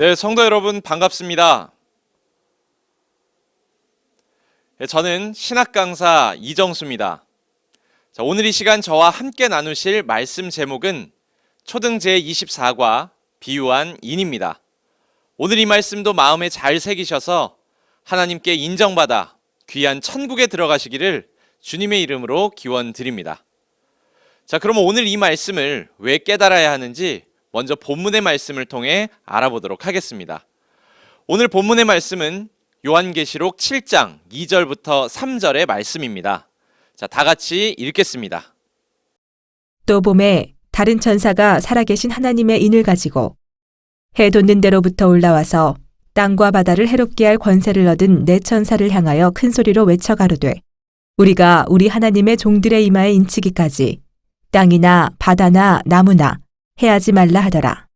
네, 성도 여러분 반갑습니다. 저는 신학 강사 이정수입니다. 오늘 이 시간 저와 함께 나누실 말씀 제목은 초등 제24과 비유한 인입니다. 오늘 이 말씀도 마음에 잘 새기셔서 하나님께 인정받아 귀한 천국에 들어가시기를 주님의 이름으로 기원드립니다. 자, 그럼 오늘 이 말씀을 왜 깨달아야 하는지 먼저 본문의 말씀을 통해 알아보도록 하겠습니다. 오늘 본문의 말씀은 요한계시록 7장 2절부터 3절의 말씀입니다. 자, 다 같이 읽겠습니다. 또 봄에 다른 천사가 살아계신 하나님의 인을 가지고 해 돋는 데로부터 올라와서 땅과 바다를 해롭게 할 권세를 얻은 네 천사를 향하여 큰 소리로 외쳐 가로되 우리가 우리 하나님의 종들의 이마에 인치기까지 땅이나 바다나 나무나 해하지 말라 하더라.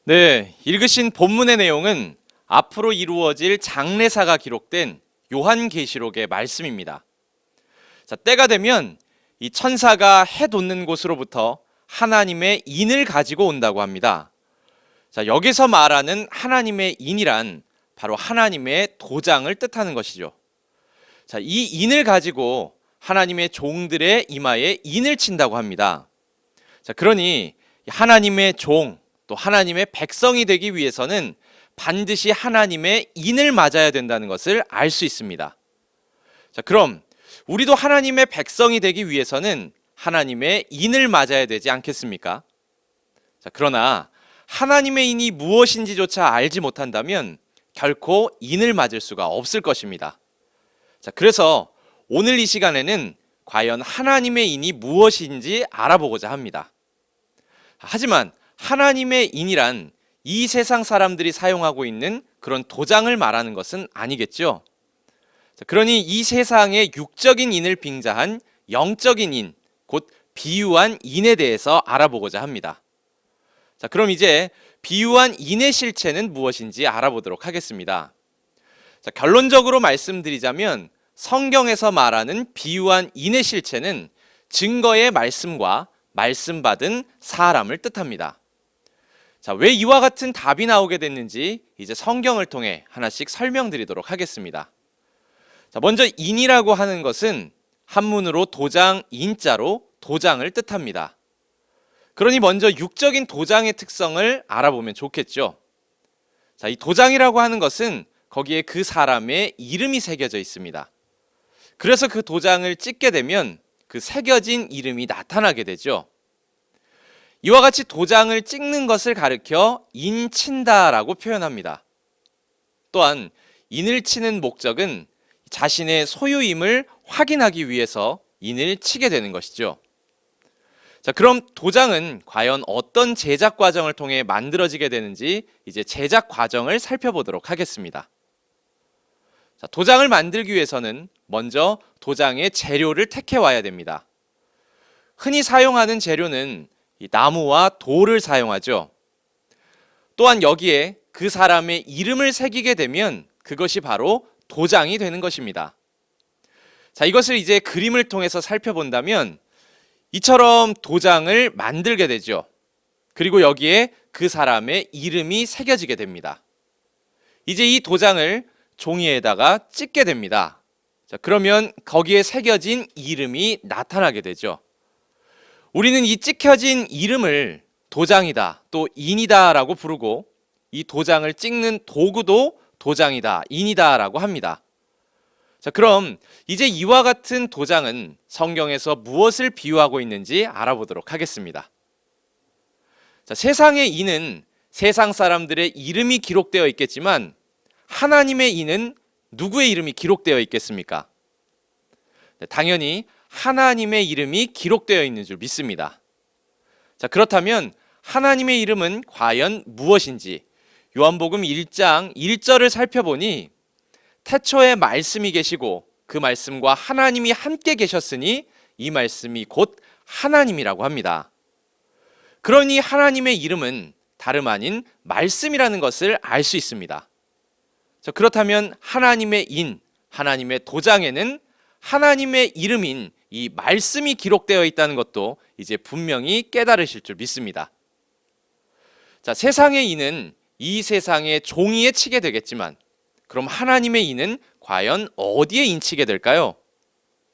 네, 읽으신 본문의 내용은 앞으로 이루어질 장래사가 기록된 요한계시록의 말씀입니다. 자, 때가 되면 이 천사가 해 돋는 곳으로부터 하나님의 인을 가지고 온다고 합니다. 자, 여기서 말하는 하나님의 인이란 바로 하나님의 도장을 뜻하는 것이죠. 자, 이 인을 가지고 하나님의 종들의 이마에 인을 친다고 합니다. 자, 그러니 하나님의 종, 또 하나님의 백성이 되기 위해서는 반드시 하나님의 인을 맞아야 된다는 것을 알 수 있습니다. 자, 그럼 우리도 하나님의 백성이 되기 위해서는 하나님의 인을 맞아야 되지 않겠습니까? 자, 그러나 하나님의 인이 무엇인지조차 알지 못한다면 결코 인을 맞을 수가 없을 것입니다. 자, 그래서 오늘 이 시간에는 과연 하나님의 인이 무엇인지 알아보고자 합니다. 하지만 하나님의 인이란 이 세상 사람들이 사용하고 있는 그런 도장을 말하는 것은 아니겠죠. 그러니 이 세상의 육적인 인을 빙자한 영적인 인, 곧 비유한 인에 대해서 알아보고자 합니다. 자, 그럼 이제 비유한 인의 실체는 무엇인지 알아보도록 하겠습니다. 자, 결론적으로 말씀드리자면 성경에서 말하는 비유한 인의 실체는 증거의 말씀과 말씀받은 사람을 뜻합니다. 자, 왜 이와 같은 답이 나오게 됐는지 이제 성경을 통해 하나씩 설명드리도록 하겠습니다. 자, 먼저 인이라고 하는 것은 한문으로 도장, 인자로 도장을 뜻합니다. 그러니 먼저 육적인 도장의 특성을 알아보면 좋겠죠. 자, 이 도장이라고 하는 것은 거기에 그 사람의 이름이 새겨져 있습니다. 그래서 그 도장을 찍게 되면 그 새겨진 이름이 나타나게 되죠. 이와 같이 도장을 찍는 것을 가리켜 인친다라고 표현합니다. 또한 인을 치는 목적은 자신의 소유임을 확인하기 위해서 인을 치게 되는 것이죠. 자, 그럼 도장은 과연 어떤 제작 과정을 통해 만들어지게 되는지 이제 제작 과정을 살펴보도록 하겠습니다. 자, 도장을 만들기 위해서는 먼저 도장의 재료를 택해 와야 됩니다. 흔히 사용하는 재료는 이 나무와 돌을 사용하죠. 또한 여기에 그 사람의 이름을 새기게 되면 그것이 바로 도장이 되는 것입니다. 자, 이것을 이제 그림을 통해서 살펴본다면 이처럼 도장을 만들게 되죠. 그리고 여기에 그 사람의 이름이 새겨지게 됩니다. 이제 이 도장을 종이에다가 찍게 됩니다. 자, 그러면 거기에 새겨진 이름이 나타나게 되죠. 우리는 이 찍혀진 이름을 도장이다, 또 인이다 라고 부르고 이 도장을 찍는 도구도 도장이다, 인이다 라고 합니다. 자, 그럼 이제 이와 같은 도장은 성경에서 무엇을 비유하고 있는지 알아보도록 하겠습니다. 자, 세상의 인은 세상 사람들의 이름이 기록되어 있겠지만 하나님의 인은 누구의 이름이 기록되어 있겠습니까? 네, 당연히 하나님의 이름이 기록되어 있는 줄 믿습니다. 자, 그렇다면 하나님의 이름은 과연 무엇인지 요한복음 1장 1절을 살펴보니 태초에 말씀이 계시고 그 말씀과 하나님이 함께 계셨으니 이 말씀이 곧 하나님이라고 합니다. 그러니 하나님의 이름은 다름 아닌 말씀이라는 것을 알 수 있습니다. 자, 그렇다면 하나님의 인, 하나님의 도장에는 하나님의 이름인 이 말씀이 기록되어 있다는 것도 이제 분명히 깨달으실 줄 믿습니다. 자, 세상의 인은 이 세상의 종이에 치게 되겠지만 그럼 하나님의 인은 과연 어디에 인치게 될까요?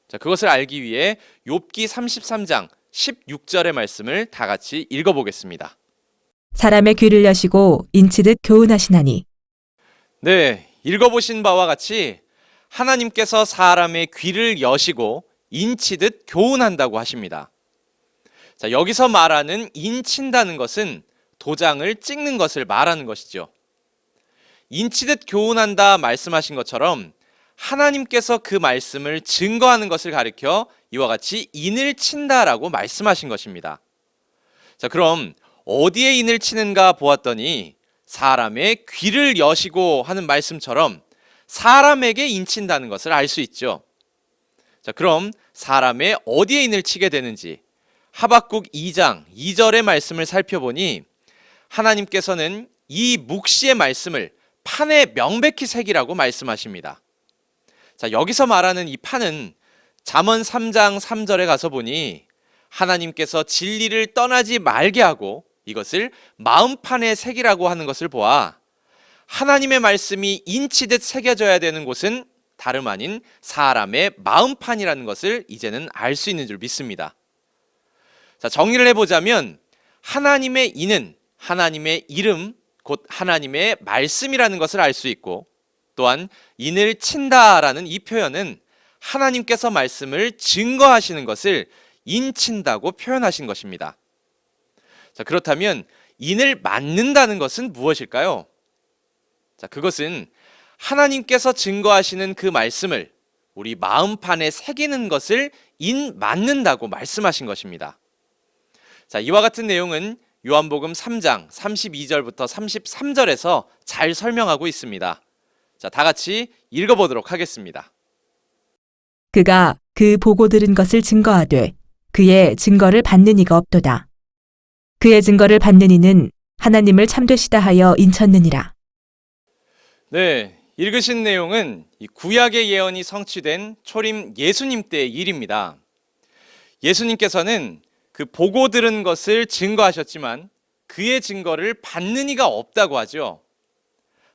자, 그것을 알기 위해 욥기 33장 16절의 말씀을 다 같이 읽어보겠습니다. 사람의 귀를 여시고 인치듯 교훈하시나니 네, 읽어보신 바와 같이 하나님께서 사람의 귀를 여시고 인치듯 교훈한다고 하십니다. 자, 여기서 말하는 인친다는 것은 도장을 찍는 것을 말하는 것이죠. 인치듯 교훈한다 말씀하신 것처럼 하나님께서 그 말씀을 증거하는 것을 가리켜 이와 같이 인을 친다라고 말씀하신 것입니다. 자, 그럼 어디에 인을 치는가 보았더니 사람의 귀를 여시고 하는 말씀처럼 사람에게 인친다는 것을 알 수 있죠. 자, 그럼 사람의 어디에 인을 치게 되는지 하박국 2장 2절의 말씀을 살펴보니 하나님께서는 이 묵시의 말씀을 판에 명백히 새기라고 말씀하십니다. 자, 여기서 말하는 이 판은 잠언 3장 3절에 가서 보니 하나님께서 진리를 떠나지 말게 하고 이것을 마음판에 새기라고 하는 것을 보아 하나님의 말씀이 인치듯 새겨져야 되는 곳은 다름 아닌 사람의 마음판이라는 것을 이제는 알 수 있는 줄 믿습니다. 자, 정리를 해보자면 하나님의 인은 하나님의 이름 곧 하나님의 말씀이라는 것을 알 수 있고 또한 인을 친다라는 이 표현은 하나님께서 말씀을 증거하시는 것을 인친다고 표현하신 것입니다. 자, 그렇다면 인을 맞는다는 것은 무엇일까요? 자, 그것은 하나님께서 증거하시는 그 말씀을 우리 마음판에 새기는 것을 인 맞는다고 말씀하신 것입니다. 자, 이와 같은 내용은 요한복음 3장 32절부터 33절에서 잘 설명하고 있습니다. 자, 다 같이 읽어보도록 하겠습니다. 그가 그 보고 들은 것을 증거하되 그의 증거를 받는 이가 없도다. 그의 증거를 받는 이는 하나님을 참되시다 하여 인쳤느니라. 네, 읽으신 내용은 이 구약의 예언이 성취된 초림 예수님 때의 일입니다. 예수님께서는 그 보고 들은 것을 증거하셨지만 그의 증거를 받는 이가 없다고 하죠.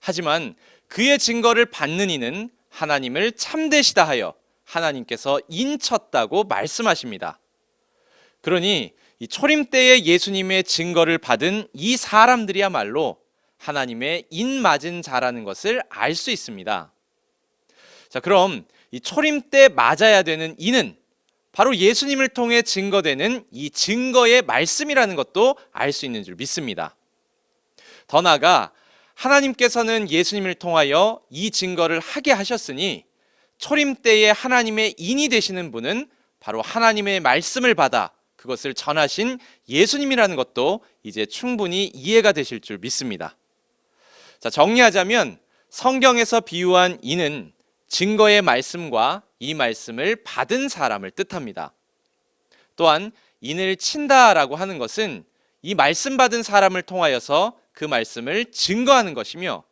하지만 그의 증거를 받는 이는 하나님을 참되시다 하여 하나님께서 인쳤다고 말씀하십니다. 그러니 이 초림 때의 예수님의 증거를 받은 이 사람들이야말로 하나님의 인 맞은 자라는 것을 알 수 있습니다. 자, 그럼 이 초림 때 맞아야 되는 이는 바로 예수님을 통해 증거되는 이 증거의 말씀이라는 것도 알 수 있는 줄 믿습니다. 더 나아가 하나님께서는 예수님을 통하여 이 증거를 하게 하셨으니 초림 때에 하나님의 인이 되시는 분은 바로 하나님의 말씀을 받아 그것을 전하신 예수님이라는 것도 이제 충분히 이해가 되실 줄 믿습니다. 자, 정리하자면 성경에서 비유한 이는 증거의 말씀과 이 말씀을 받은 사람을 뜻합니다. 또한 인을 친다라고 하는 것은 이 말씀 받은 사람을 통하여서 그 말씀을 증거하는 것이며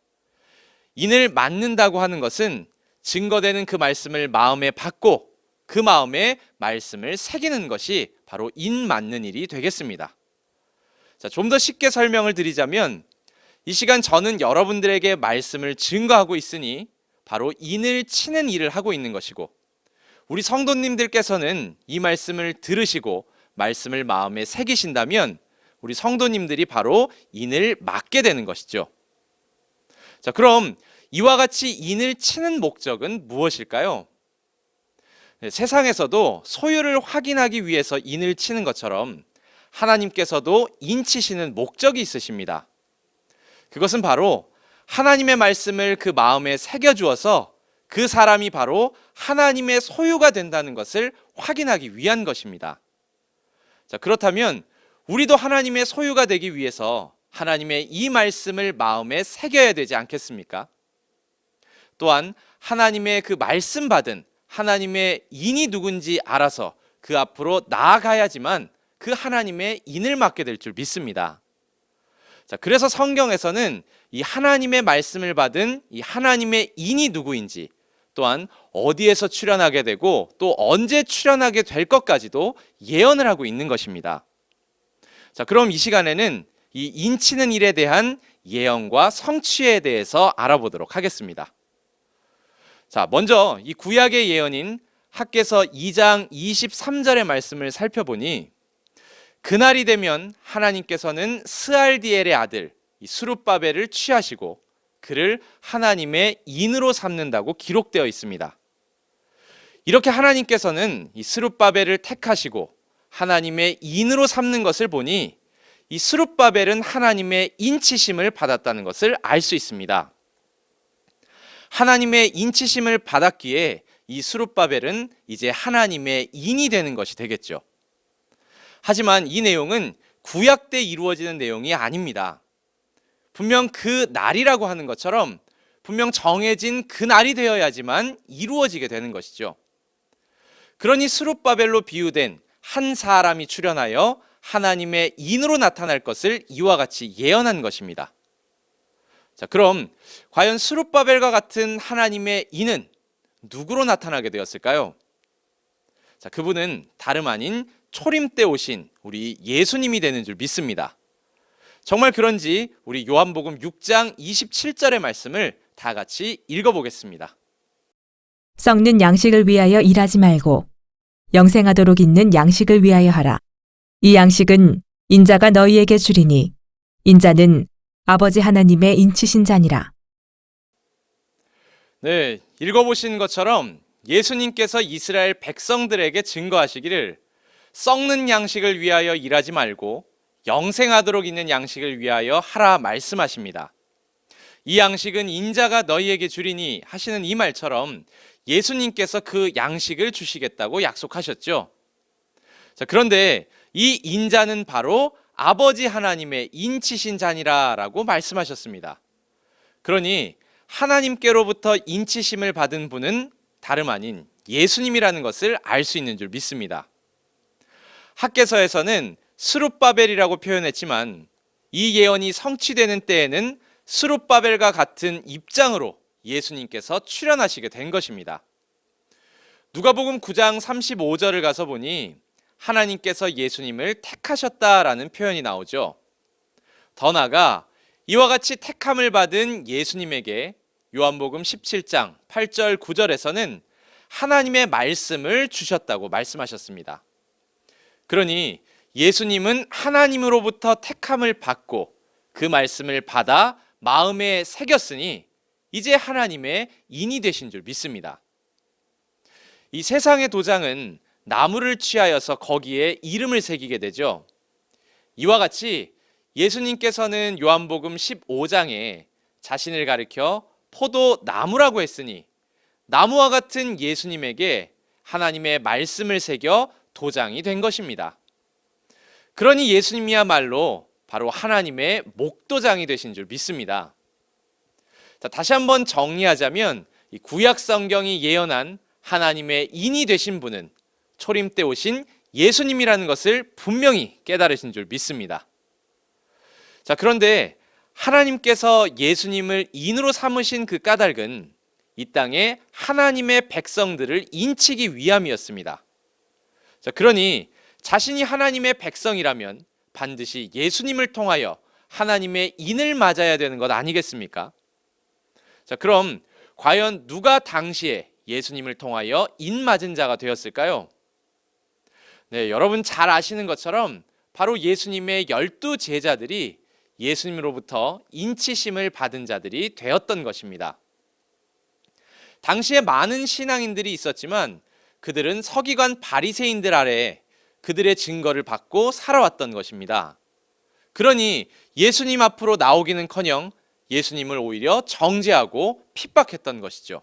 인을 맞는다고 하는 것은 증거되는 그 말씀을 마음에 받고 그 마음에 말씀을 새기는 것이 바로 인 맞는 일이 되겠습니다. 자, 좀 더 쉽게 설명을 드리자면 이 시간 저는 여러분들에게 말씀을 증거하고 있으니 바로 인을 치는 일을 하고 있는 것이고 우리 성도님들께서는 이 말씀을 들으시고 말씀을 마음에 새기신다면 우리 성도님들이 바로 인을 맞게 되는 것이죠. 자, 그럼 이와 같이 인을 치는 목적은 무엇일까요? 네, 세상에서도 소유를 확인하기 위해서 인을 치는 것처럼 하나님께서도 인치시는 목적이 있으십니다. 그것은 바로 하나님의 말씀을 그 마음에 새겨주어서 그 사람이 바로 하나님의 소유가 된다는 것을 확인하기 위한 것입니다. 자, 그렇다면 우리도 하나님의 소유가 되기 위해서 하나님의 이 말씀을 마음에 새겨야 되지 않겠습니까? 또한 하나님의 그 말씀 받은 하나님의 인이 누군지 알아서 그 앞으로 나아가야지만 그 하나님의 인을 맡게 될 줄 믿습니다. 자, 그래서 성경에서는 이 하나님의 말씀을 받은 이 하나님의 인이 누구인지 또한 어디에서 출현하게 되고 또 언제 출현하게 될 것까지도 예언을 하고 있는 것입니다. 자, 그럼 이 시간에는 이 인치는 일에 대한 예언과 성취에 대해서 알아보도록 하겠습니다. 자, 먼저 이 구약의 예언인 학개서 2장 23절의 말씀을 살펴보니 그날이 되면 하나님께서는 스알디엘의 아들 이 스룹바벨을 취하시고 그를 하나님의 인으로 삼는다고 기록되어 있습니다. 이렇게 하나님께서는 이 스룹바벨을 택하시고 하나님의 인으로 삼는 것을 보니 이 스룹바벨은 하나님의 인치심을 받았다는 것을 알 수 있습니다. 하나님의 인치심을 받았기에 이 스룹바벨은 이제 하나님의 인이 되는 것이 되겠죠. 하지만 이 내용은 구약 때 이루어지는 내용이 아닙니다. 분명 그 날이라고 하는 것처럼 분명 정해진 그 날이 되어야지만 이루어지게 되는 것이죠. 그러니 스룹바벨로 비유된 한 사람이 출현하여 하나님의 인으로 나타날 것을 이와 같이 예언한 것입니다. 자, 그럼 과연 스룹바벨과 같은 하나님의 인은 누구로 나타나게 되었을까요? 자, 그분은 다름 아닌 초림 때 오신 우리 예수님이 되는 줄 믿습니다. 정말 그런지 우리 요한복음 6장 27절의 말씀을 다 같이 읽어보겠습니다. 썩는 양식을 위하여 일하지 말고 영생하도록 있는 양식을 위하여 하라. 이 양식은 인자가 너희에게 주리니 인자는 아버지 하나님의 인치신 자니라. 네, 읽어보신 것처럼 예수님께서 이스라엘 백성들에게 증거하시기를 썩는 양식을 위하여 일하지 말고 영생하도록 있는 양식을 위하여 하라 말씀하십니다. 이 양식은 인자가 너희에게 주리니 하시는 이 말처럼 예수님께서 그 양식을 주시겠다고 약속하셨죠. 자, 그런데 이 인자는 바로 아버지 하나님의 인치신 자니라라고 말씀하셨습니다. 그러니 하나님께로부터 인치심을 받은 분은 다름 아닌 예수님이라는 것을 알 수 있는 줄 믿습니다. 학개서에서는 스룹바벨이라고 표현했지만 이 예언이 성취되는 때에는 스룹바벨과 같은 입장으로 예수님께서 출현하시게 된 것입니다. 누가복음 9장 35절을 가서 보니 하나님께서 예수님을 택하셨다라는 표현이 나오죠. 더 나아가 이와 같이 택함을 받은 예수님에게 요한복음 17장 8절 9절에서는 하나님의 말씀을 주셨다고 말씀하셨습니다. 그러니 예수님은 하나님으로부터 택함을 받고 그 말씀을 받아 마음에 새겼으니 이제 하나님의 인이 되신 줄 믿습니다. 이 세상의 도장은 나무를 취하여서 거기에 이름을 새기게 되죠. 이와 같이 예수님께서는 요한복음 15장에 자신을 가리켜 포도나무라고 했으니 나무와 같은 예수님에게 하나님의 말씀을 새겨 도장이 된 것입니다. 그러니 예수님이야말로 바로 하나님의 목도장이 되신 줄 믿습니다. 자, 다시 한번 정리하자면 이 구약 성경이 예언한 하나님의 인이 되신 분은 초림 때 오신 예수님이라는 것을 분명히 깨달으신 줄 믿습니다. 자, 그런데 하나님께서 예수님을 인으로 삼으신 그 까닭은 이 땅에 하나님의 백성들을 인치기 위함이었습니다. 자, 그러니 자신이 하나님의 백성이라면 반드시 예수님을 통하여 하나님의 인을 맞아야 되는 것 아니겠습니까? 자, 그럼 과연 누가 당시에 예수님을 통하여 인 맞은 자가 되었을까요? 네, 여러분 잘 아시는 것처럼 바로 예수님의 12 제자들이 예수님으로부터 인치심을 받은 자들이 되었던 것입니다. 당시에 많은 신앙인들이 있었지만 그들은 서기관 바리새인들 아래 그들의 증거를 받고 살아왔던 것입니다. 그러니 예수님 앞으로 나오기는커녕 예수님을 오히려 정죄하고 핍박했던 것이죠.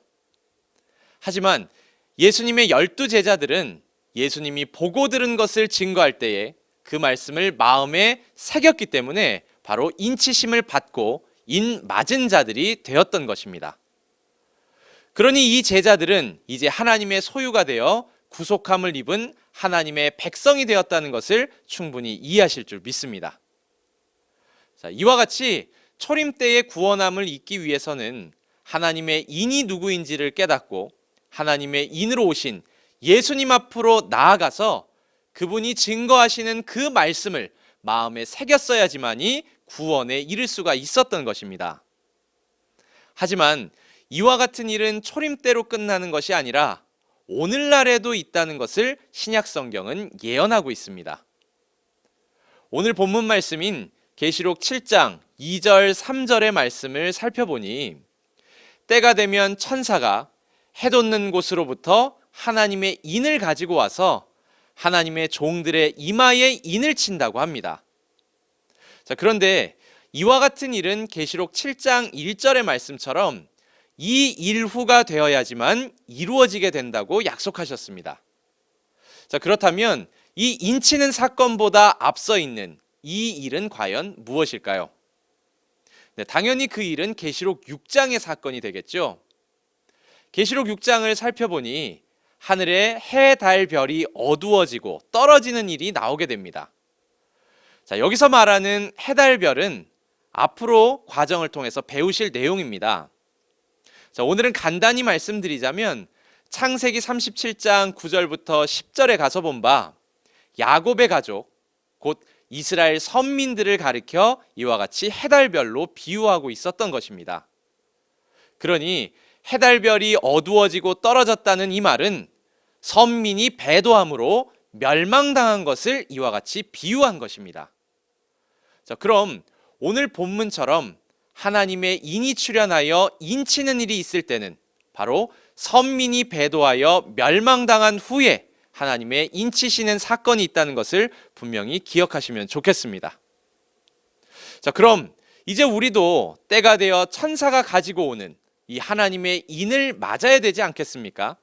하지만 예수님의 12 제자들은 예수님이 보고 들은 것을 증거할 때에 그 말씀을 마음에 새겼기 때문에 바로 인치심을 받고 인 맞은 자들이 되었던 것입니다. 그러니 이 제자들은 이제 하나님의 소유가 되어 구속함을 입은 하나님의 백성이 되었다는 것을 충분히 이해하실 줄 믿습니다. 자, 이와 같이 초림 때의 구원함을 잊기 위해서는 하나님의 인이 누구인지를 깨닫고 하나님의 인으로 오신 예수님 앞으로 나아가서 그분이 증거하시는 그 말씀을 마음에 새겼어야지만이 구원에 이를 수가 있었던 것입니다. 하지만 이와 같은 일은 초림 때로 끝나는 것이 아니라 오늘날에도 있다는 것을 신약 성경은 예언하고 있습니다. 오늘 본문 말씀인 계시록 7장 2절 3절의 말씀을 살펴보니 때가 되면 천사가 해 돋는 곳으로부터 하나님의 인을 가지고 와서 하나님의 종들의 이마에 인을 친다고 합니다. 자, 그런데 이와 같은 일은 계시록 7장 1절의 말씀처럼 이 일후가 되어야지만 이루어지게 된다고 약속하셨습니다. 자, 그렇다면 이 인치는 사건보다 앞서 있는 이 일은 과연 무엇일까요? 네, 당연히 그 일은 계시록 6장의 사건이 되겠죠. 계시록 6장을 살펴보니 하늘에 해, 달, 별이 어두워지고 떨어지는 일이 나오게 됩니다. 자, 여기서 말하는 해, 달, 별은 앞으로 과정을 통해서 배우실 내용입니다. 자, 오늘은 간단히 말씀드리자면 창세기 37장 9절부터 10절에 가서 본 바 야곱의 가족, 곧 이스라엘 선민들을 가리켜 이와 같이 해달별로 비유하고 있었던 것입니다. 그러니 해달별이 어두워지고 떨어졌다는 이 말은 선민이 배도함으로 멸망당한 것을 이와 같이 비유한 것입니다. 자, 그럼 오늘 본문처럼 하나님의 인이 출현하여 인치는 일이 있을 때는 바로 선민이 배도하여 멸망당한 후에 하나님의 인치시는 사건이 있다는 것을 분명히 기억하시면 좋겠습니다. 자, 그럼 이제 우리도 때가 되어 천사가 가지고 오는 이 하나님의 인을 맞아야 되지 않겠습니까?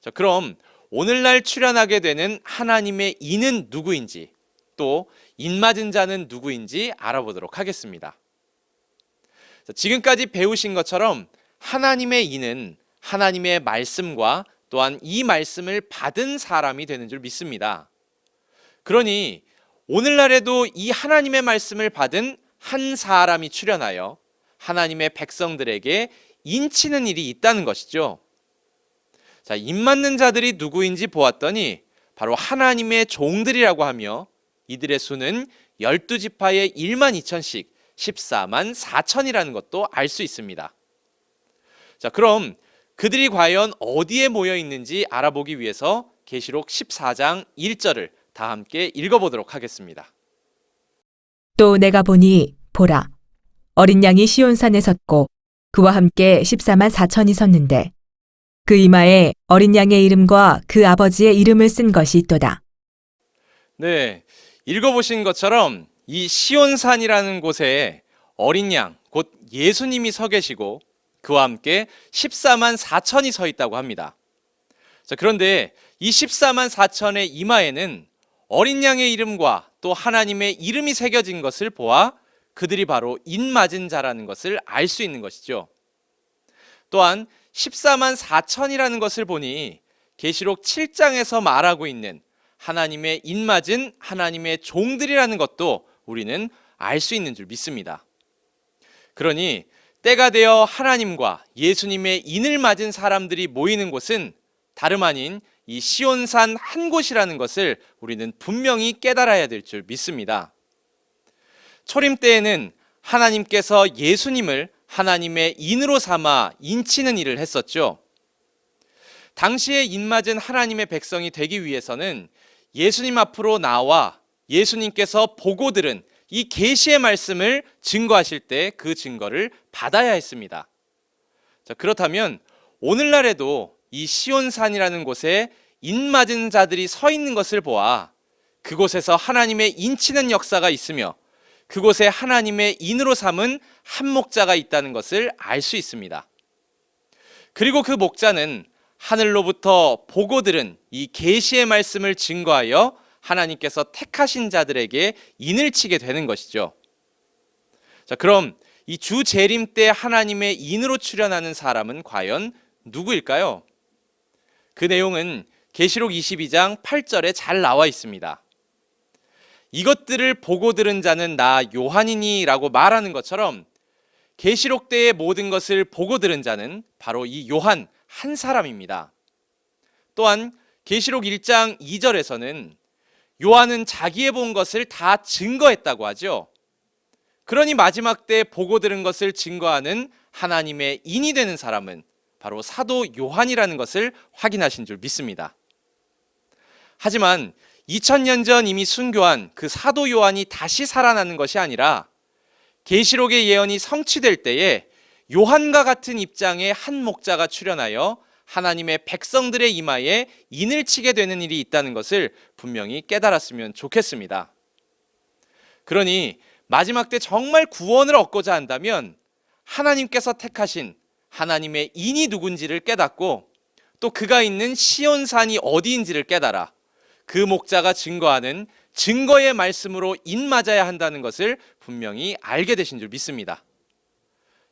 자, 그럼 오늘날 출현하게 되는 하나님의 인은 누구인지, 또 인 맞은 자는 누구인지 알아보도록 하겠습니다. 자, 지금까지 배우신 것처럼 하나님의 인은 하나님의 말씀과 또한 이 말씀을 받은 사람이 되는 줄 믿습니다. 그러니 오늘날에도 이 하나님의 말씀을 받은 한 사람이 출현하여 하나님의 백성들에게 인치는 일이 있다는 것이죠. 자, 인 맞는 자들이 누구인지 보았더니 바로 하나님의 종들이라고 하며 이들의 수는 12지파의 1만 2천씩 14만 4천이라는 것도 알 수 있습니다. 자, 그럼 그들이 과연 어디에 모여 있는지 알아보기 위해서 계시록 14장 1절을 다 함께 읽어보도록 하겠습니다. 또 내가 보니 보라 어린 양이 시온산에 섰고 그와 함께 14만 4천이 섰는데 그 이마에 어린 양의 이름과 그 아버지의 이름을 쓴 것이 있도다. 네, 읽어보신 것처럼 이 시온산이라는 곳에 어린 양, 곧 예수님이 서 계시고 그와 함께 14만 4천이 서 있다고 합니다. 자, 그런데 이 14만 4천의 이마에는 어린 양의 이름과 또 하나님의 이름이 새겨진 것을 보아 그들이 바로 인 맞은 자라는 것을 알 수 있는 것이죠. 또한 14만 4천이라는 것을 보니 계시록 7장에서 말하고 있는 하나님의 인 맞은 하나님의 종들이라는 것도 우리는 알 수 있는 줄 믿습니다. 그러니 때가 되어 하나님과 예수님의 인을 맞은 사람들이 모이는 곳은 다름 아닌 이 시온산 한 곳이라는 것을 우리는 분명히 깨달아야 될 줄 믿습니다. 초림 때에는 하나님께서 예수님을 하나님의 인으로 삼아 인치는 일을 했었죠. 당시에 인 맞은 하나님의 백성이 되기 위해서는 예수님 앞으로 나와 예수님께서 보고 들은 이 계시의 말씀을 증거하실 때 그 증거를 받아야 했습니다. 자, 그렇다면 오늘날에도 이 시온산이라는 곳에 인 맞은 자들이 서 있는 것을 보아 그곳에서 하나님의 인치는 역사가 있으며 그곳에 하나님의 인으로 삼은 한 목자가 있다는 것을 알 수 있습니다. 그리고 그 목자는 하늘로부터 보고 들은 이 계시의 말씀을 증거하여 하나님께서 택하신 자들에게 인을 치게 되는 것이죠. 자, 그럼 이 주 재림 때 하나님의 인으로 출현하는 사람은 과연 누구일까요? 그 내용은 계시록 22장 8절에 잘 나와 있습니다. 이것들을 보고 들은 자는 나 요한이니 라고 말하는 것처럼 계시록 때의 모든 것을 보고 들은 자는 바로 이 요한 한 사람입니다. 또한 계시록 1장 2절에서는 요한은 자기의 본 것을 다 증거했다고 하죠. 그러니 마지막 때 보고 들은 것을 증거하는 하나님의 인이 되는 사람은 바로 사도 요한이라는 것을 확인하신 줄 믿습니다. 하지만 2000년 전 이미 순교한 그 사도 요한이 다시 살아나는 것이 아니라 계시록의 예언이 성취될 때에 요한과 같은 입장의 한 목자가 출현하여 하나님의 백성들의 이마에 인을 치게 되는 일이 있다는 것을 분명히 깨달았으면 좋겠습니다. 그러니 마지막 때 정말 구원을 얻고자 한다면 하나님께서 택하신 하나님의 인이 누군지를 깨닫고 또 그가 있는 시온산이 어디인지를 깨달아 그 목자가 증거하는 증거의 말씀으로 인 맞아야 한다는 것을 분명히 알게 되신 줄 믿습니다.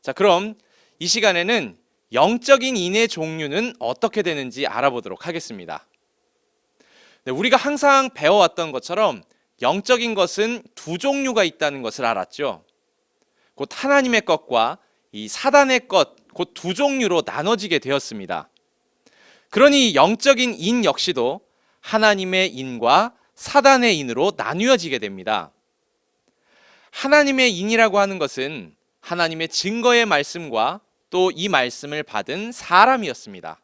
자, 그럼 이 시간에는 영적인 인의 종류는 어떻게 되는지 알아보도록 하겠습니다. 네, 우리가 항상 배워왔던 것처럼 영적인 것은 두 종류가 있다는 것을 알았죠. 곧 하나님의 것과 이 사단의 것, 곧 두 종류로 나눠지게 되었습니다. 그러니 영적인 인 역시도 하나님의 인과 사단의 인으로 나뉘어지게 됩니다. 하나님의 인이라고 하는 것은 하나님의 증거의 말씀과 또 이 말씀을 받은 사람이었습니다.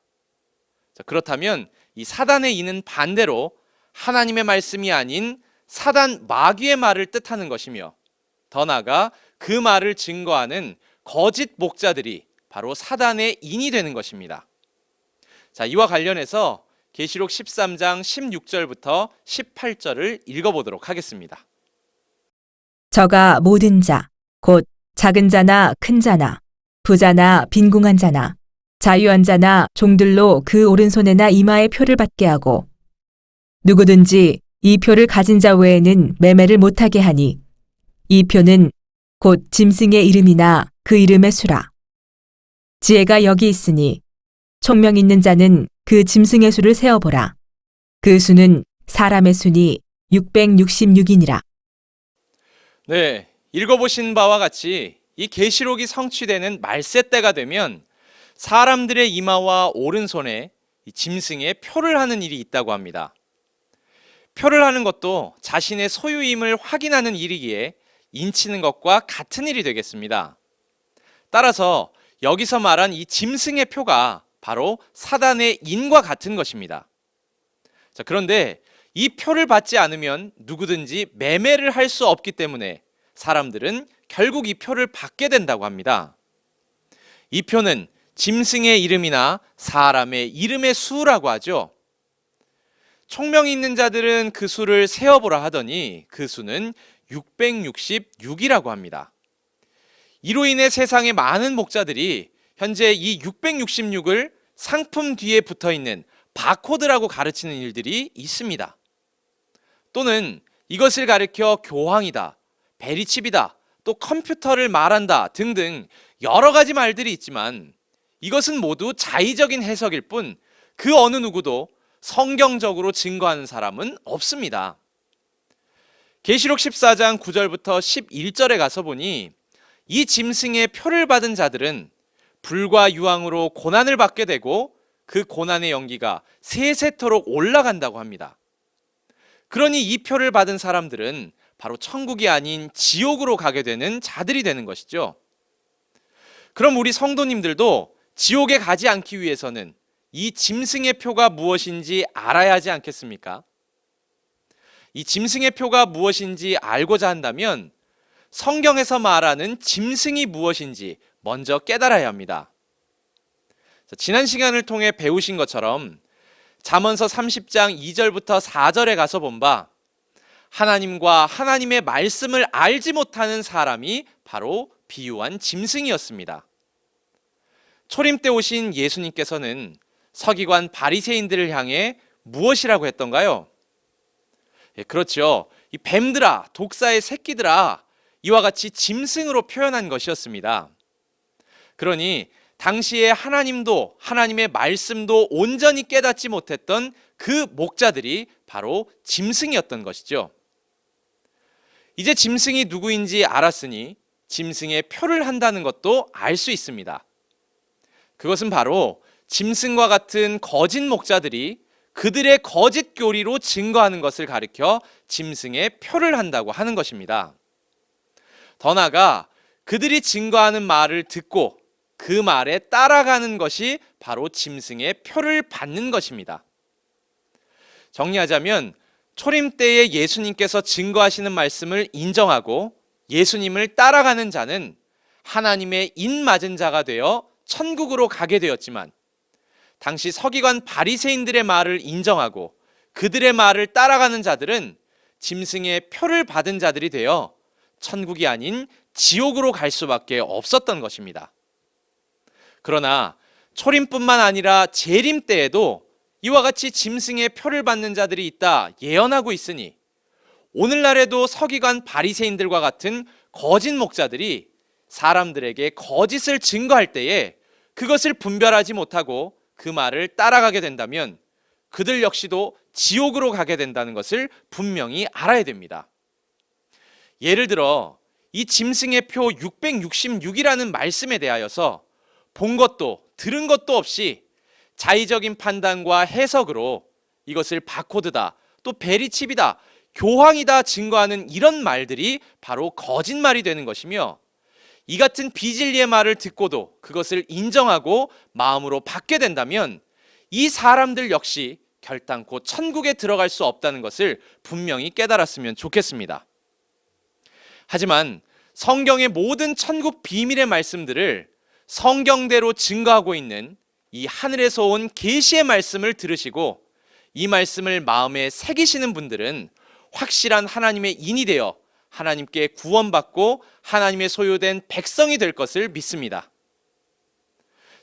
자, 그렇다면 이 사단의 인은 반대로 하나님의 말씀이 아닌 사단 마귀의 말을 뜻하는 것이며 더 나아가 그 말을 증거하는 거짓 목자들이 바로 사단의 인이 되는 것입니다. 자, 이와 관련해서 계시록 13장 16절부터 18절을 읽어보도록 하겠습니다. 저가 모든 자, 곧 작은 자나 큰 자나 부자나 빈궁한 자나 자유한 자나 종들로 그 오른손에나 이마에 표를 받게 하고 누구든지 이 표를 가진 자 외에는 매매를 못하게 하니 이 표는 곧 짐승의 이름이나 그 이름의 수라. 지혜가 여기 있으니 총명 있는 자는 그 짐승의 수를 세어보라. 그 수는 사람의 수니 666이니라. 네, 읽어보신 바와 같이 이 계시록이 성취되는 말세 때가 되면 사람들의 이마와 오른손에 이 짐승의 표를 하는 일이 있다고 합니다. 표를 하는 것도 자신의 소유임을 확인하는 일이기에 인치는 것과 같은 일이 되겠습니다. 따라서 여기서 말한 이 짐승의 표가 바로 사단의 인과 같은 것입니다. 자, 그런데 이 표를 받지 않으면 누구든지 매매를 할 수 없기 때문에 사람들은 결국 이 표를 받게 된다고 합니다. 이 표는 짐승의 이름이나 사람의 이름의 수라고 하죠. 총명이 있는 자들은 그 수를 세어보라 하더니 그 수는 666이라고 합니다. 이로 인해 세상의 많은 목자들이 현재 이 666을 상품 뒤에 붙어있는 바코드라고 가르치는 일들이 있습니다. 또는 이것을 가리켜 교황이다, 베리칩이다, 또 컴퓨터를 말한다 등등 여러 가지 말들이 있지만 이것은 모두 자의적인 해석일 뿐 그 어느 누구도 성경적으로 증거하는 사람은 없습니다. 계시록 14장 9절부터 11절에 가서 보니 이 짐승의 표를 받은 자들은 불과 유황으로 고난을 받게 되고 그 고난의 연기가 세세토록 올라간다고 합니다. 그러니 이 표를 받은 사람들은 바로 천국이 아닌 지옥으로 가게 되는 자들이 되는 것이죠. 그럼 우리 성도님들도 지옥에 가지 않기 위해서는 이 짐승의 표가 무엇인지 알아야 하지 않겠습니까? 이 짐승의 표가 무엇인지 알고자 한다면 성경에서 말하는 짐승이 무엇인지 먼저 깨달아야 합니다. 지난 시간을 통해 배우신 것처럼 잠언서 30장 2절부터 4절에 가서 본 바 하나님과 하나님의 말씀을 알지 못하는 사람이 바로 비유한 짐승이었습니다. 초림 때 오신 예수님께서는 서기관 바리새인들을 향해 무엇이라고 했던가요? 그렇죠. 이 뱀들아, 독사의 새끼들아, 이와 같이 짐승으로 표현한 것이었습니다. 그러니 당시에 하나님도 하나님의 말씀도 온전히 깨닫지 못했던 그 목자들이 바로 짐승이었던 것이죠. 이제 짐승이 누구인지 알았으니 짐승의 표를 한다는 것도 알 수 있습니다. 그것은 바로 짐승과 같은 거짓 목자들이 그들의 거짓 교리로 증거하는 것을 가리켜 짐승의 표를 한다고 하는 것입니다. 더 나아가 그들이 증거하는 말을 듣고 그 말에 따라가는 것이 바로 짐승의 표를 받는 것입니다. 정리하자면 초림 때에 예수님께서 증거하시는 말씀을 인정하고 예수님을 따라가는 자는 하나님의 인 맞은 자가 되어 천국으로 가게 되었지만, 당시 서기관 바리새인들의 말을 인정하고 그들의 말을 따라가는 자들은 짐승의 표를 받은 자들이 되어 천국이 아닌 지옥으로 갈 수밖에 없었던 것입니다. 그러나 초림뿐만 아니라 재림 때에도 이와 같이 짐승의 표를 받는 자들이 있다 예언하고 있으니, 오늘날에도 서기관 바리새인들과 같은 거짓 목자들이 사람들에게 거짓을 증거할 때에 그것을 분별하지 못하고 그 말을 따라가게 된다면 그들 역시도 지옥으로 가게 된다는 것을 분명히 알아야 됩니다. 예를 들어 이 짐승의 표 666이라는 말씀에 대하여서 본 것도 들은 것도 없이 자의적인 판단과 해석으로 이것을 바코드다, 또 베리칩이다, 교황이다 증거하는 이런 말들이 바로 거짓말이 되는 것이며, 이 같은 비진리의 말을 듣고도 그것을 인정하고 마음으로 받게 된다면 이 사람들 역시 결단코 천국에 들어갈 수 없다는 것을 분명히 깨달았으면 좋겠습니다. 하지만 성경의 모든 천국 비밀의 말씀들을 성경대로 증거하고 있는 이 하늘에서 온 계시의 말씀을 들으시고 이 말씀을 마음에 새기시는 분들은 확실한 하나님의 인이 되어 하나님께 구원받고 하나님의 소유된 백성이 될 것을 믿습니다.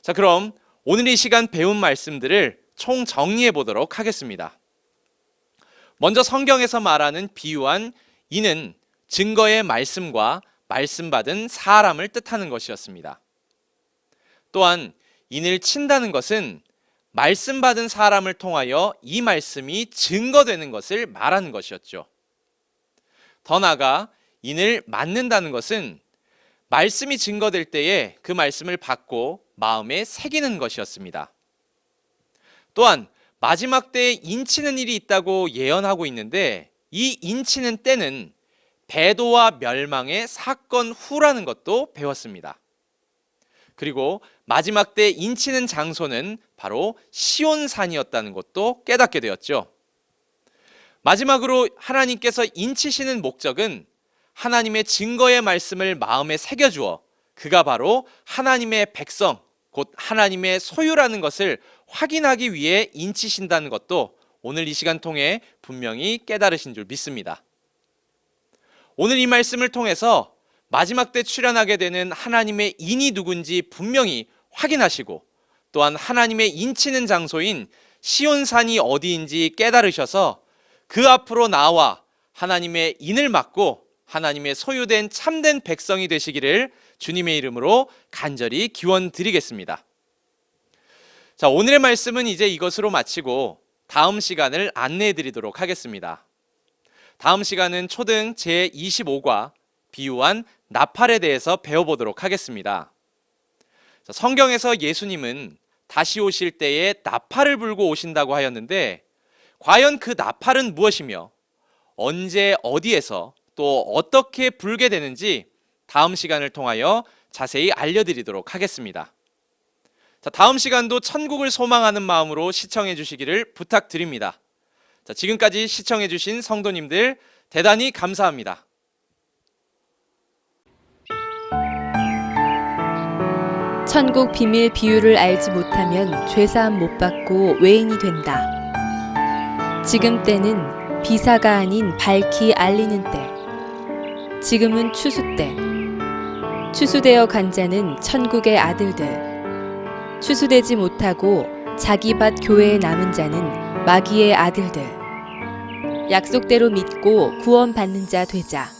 자, 그럼 오늘 이 시간 배운 말씀들을 총 정리해 보도록 하겠습니다. 먼저 성경에서 말하는 비유한 이는 증거의 말씀과 말씀받은 사람을 뜻하는 것이었습니다. 또한 인을 친다는 것은 말씀받은 사람을 통하여 이 말씀이 증거되는 것을 말하는 것이었죠. 더 나아가 인을 맞는다는 것은 말씀이 증거될 때에 그 말씀을 받고 마음에 새기는 것이었습니다. 또한 마지막 때에 인치는 일이 있다고 예언하고 있는데, 이 인치는 때는 배도와 멸망의 사건 후라는 것도 배웠습니다. 그리고 마지막 때 인치는 장소는 바로 시온산이었다는 것도 깨닫게 되었죠. 마지막으로 하나님께서 인치시는 목적은 하나님의 증거의 말씀을 마음에 새겨주어 그가 바로 하나님의 백성, 곧 하나님의 소유라는 것을 확인하기 위해 인치신다는 것도 오늘 이 시간 통해 분명히 깨달으신 줄 믿습니다. 오늘 이 말씀을 통해서 마지막 때 출현하게 되는 하나님의 인이 누군지 분명히 확인하시고, 또한 하나님의 인치는 장소인 시온산이 어디인지 깨달으셔서 그 앞으로 나와 하나님의 인을 맡고 하나님의 소유된 참된 백성이 되시기를 주님의 이름으로 간절히 기원드리겠습니다. 자, 오늘의 말씀은 이제 이것으로 마치고 다음 시간을 안내해 드리도록 하겠습니다. 다음 시간은 초등 제25과 비유한 나팔에 대해서 배워보도록 하겠습니다. 자, 성경에서 예수님은 다시 오실 때에 나팔을 불고 오신다고 하였는데, 과연 그 나팔은 무엇이며 언제 어디에서 또 어떻게 불게 되는지 다음 시간을 통하여 자세히 알려드리도록 하겠습니다. 자, 다음 시간도 천국을 소망하는 마음으로 시청해 주시기를 부탁드립니다. 자, 지금까지 시청해 주신 성도님들 대단히 감사합니다. 천국 비밀 비유를 알지 못하면 죄사함 못 받고 외인이 된다. 지금 때는 비사가 아닌 밝히 알리는 때. 지금은 추수 때. 추수되어 간 자는 천국의 아들들. 추수되지 못하고 자기 밭 교회에 남은 자는 마귀의 아들들. 약속대로 믿고 구원받는 자 되자.